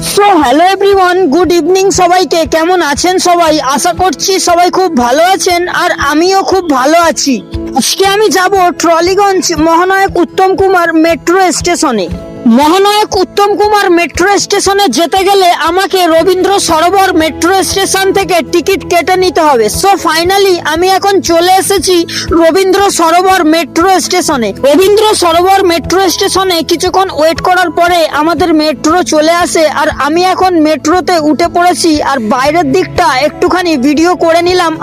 So hello everyone, good evening সবাইকে। কেমন আছেন সবাই? আশা করছি সবাই খুব ভালো আছেন, আর আমিও খুব ভালো আছি। আজকে আমি যাব ট্রলিগঞ্জ মহানায়ক উত্তম কুমার মেট্রো স্টেশনে। মহানায়ক উত্তম কুমার মেট্রো স্টেশনে যেতে গেলে আমাকে রবীন্দ্র সরোবর মেট্রো স্টেশন থেকে টিকিট কেটে নিতে হবে। সো ফাইনালি আমি এখন চলে এসেছি রবীন্দ্র সরোবর মেট্রো স্টেশনে। রবীন্দ্র সরোবর মেট্রো স্টেশনে কিছুক্ষণ ওয়েট করার পরে আমাদের মেট্রো চলে আসে, আর আমি এখন মেট্রোতে উঠে পড়েছি। আর বাইরের দিকটা একটুখানি ভিডিও করে নিলাম।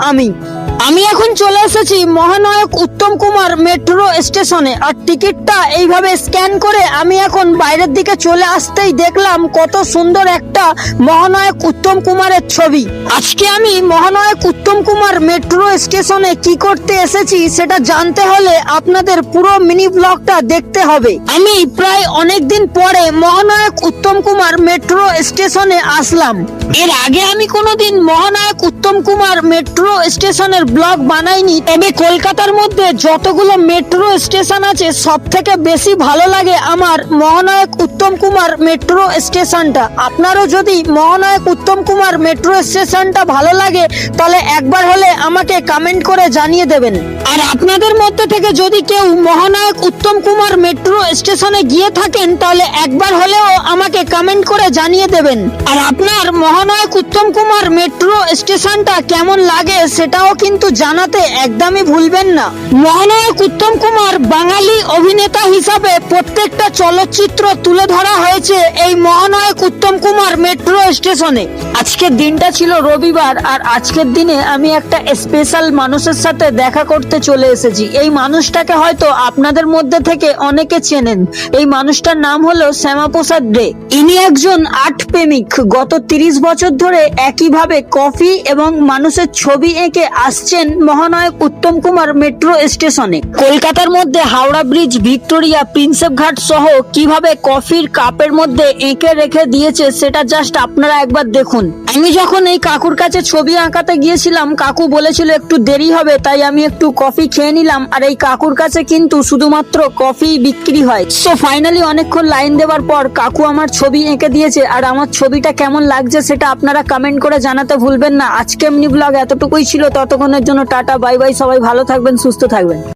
আমি এখন চলে এসেছি মহানায়ক উত্তম কুমার মেট্রো স্টেশনে, আর টিকিটটা এইভাবে স্ক্যান করে আমি এখন বাইরের দিকে চলে আসতেই দেখলাম কত সুন্দর একটা মহানায়ক উত্তম কুমারের ছবি। আজকে আমি মহানায়ক উত্তম কুমার মেট্রো স্টেশনে কি করতে এসেছি সেটা জানতে হলে আপনাদের পুরো মিনি ব্লগটা দেখতে হবে। আমি প্রায় অনেকদিন পরে মহানায়ক উত্তম কুমার মেট্রো স্টেশনে আসলাম। এর আগে আমি কোনোদিন মহানায়ক উত্তম কুমার মেট্রো স্টেশনের ব্লগ বানাইনি, তবে কলকাতার মধ্যে যতগুলো মেট্রো স্টেশন আছে সব থেকে বেশি ভালো লাগে আমার মহানায়ক উত্তম কুমার মেট্রো স্টেশনটা। আপনারও যদি মহানায়ক উত্তম কুমার মেট্রো স্টেশনটা ভালো লাগে তাহলে একবার হলে আমাকে কমেন্ট করে জানিয়ে দেবেন। আর আপনাদের মধ্যে থেকে যদি কেউ মহানায়ক উত্তম কুমার মেট্রো স্টেশনে গিয়ে থাকেন তাহলে একবার হলেও আমাকে কমেন্ট করে জানিয়ে দেবেন। আর আপনার মহানায়ক উত্তম কুমার মেট্রো স্টেশনটা কেমন লাগে সেটাও কিন্তু জানাতে একদমই ভুলবেন না। মহানায়ক উত্তম কুমার বাঙালি অভিনেতা হিসাবে প্রত্যেকটা চলচ্চিত্র তুলে ধরা হয়েছে এই মহানায়ক উত্তম কুমার মেট্রো স্টেশনে। আজকের দিনটা ছিল রবিবার, আর আজকের দিনে আমি একটা স্পেশাল মানুষের সাথে দেখা করতে চলে এসেছি। এই মানুষটাকে হয়তো আপনাদের মধ্যে থেকে অনেকে চেনেন। এই মানুষটার নাম হলো শ্যামাপ্রসাদ রে। ইনি একজন আর্ট প্রেমিক। গত 30 বছর ধরে একইভাবে কফি এবং মানুষের ছবি এঁকে আসছেন মহানায়ক উত্তম কুমার মেট্রো স্টেশনে। কলকাতার মধ্যে হাওড়া ব্রিজ, ভিক্টোরিয়া, প্রিন্সেপ ঘাট সহ কিভাবে কফির কাপের মধ্যে এঁকে রেখে দিয়েছে সেটা জাস্ট আপনারা একবার দেখুন। আমি যখন এই কাকুর কাছে ছবি আঁকাতে গিয়েছিলাম, কাকু বলেছিল একটু দেরি হবে, তাই আমি একটু কফি খেয়ে নিলাম। আর এই কাকুর কাছে কিন্তু শুধুমাত্র কফি বিক্রি হয়। সো ফাইনালি অনেকক্ষণ লাইন দেওয়ার পর কাকু আমার ছবি এঁকে দিয়েছে, আর আমার ছবিটা কেমন লাগছে সেটা আপনারা কমেন্ট করে জানাতে ভুলবেন না। আজকে মিনি ব্লগ এতটুকুই ছিল। ততক্ষণের জন্য টাটা, বাই বাই। সবাই ভালো থাকবেন, সুস্থ থাকবেন।